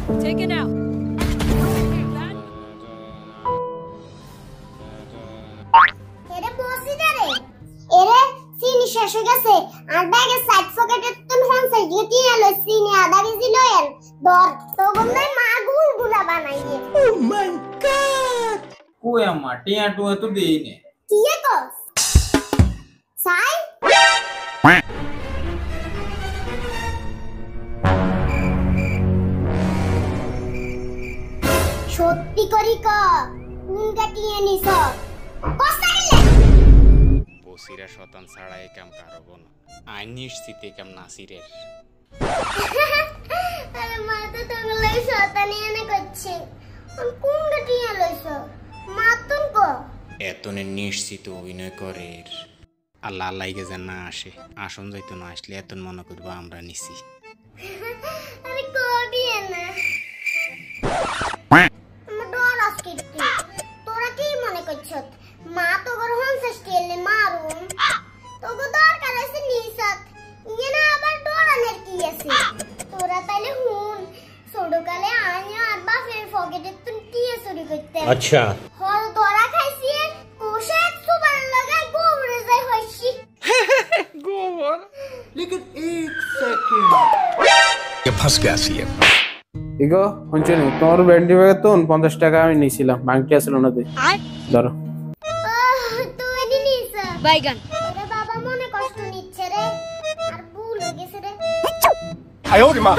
Taken out. এরে বসি রে এরে চিনি শেষ হয়ে গেছে আর ব্যাগের সাইড পকেটে তুই হনছে গেটি এলো চিনি আধা কেজি লয়েন ধর তো গন্নে মা গুলগুলা বানাইয়ে ও মাই গড কই আম্মা টিয়া টুয়া তো দেই নে কি কস সাই সত্যি করি ক কোন গাটিয়ে নিছ কষ্ট গেলে বসিরা শতান ছাড়া এই কাম কারব না আইন নিশ্চিত এই কাম নাসিরের আরে মা তো তোগুলো শতানি এনে করছে কোন গাটিয়ে লইছ মাতুন কো এতনে নিশ্চিত অভিনয় করে আল্লাহ লাইগে যেন না আসে আসন যাইতো না আসলে এত মনে করবো আমরা নিছি আরে কোডিয়ে না ডর আসকিটি তোরা কি মনে করছত মা তো গরহন সস্টেলে মারুম তোগো দরকার আছে নিসাত ইয়ে না আবার ডরানের কি আছে তোরা তাইলে হুন ছোটকালে আইয়া আর বাপের পকেটে তুই কি চুরি করতে আচ্ছা হল ধরা খাইছি কোষে সুবার লাগাই গোবরে যাই হইছি गोबर लेकिन एक सेकंड ये फंस गया सी है ইগো হঞ্চনি তোমার ব্যান্ডি ব্যাগে তো 50 টাকা আমি নিছিলাম ভাঙটি আসল না দে ধরো তুই নিনিস Baigan. আরে বাবা মনে কষ্ট নিচ্ছে রে আর ভুল হয়ে গেছে রে आयो रे मां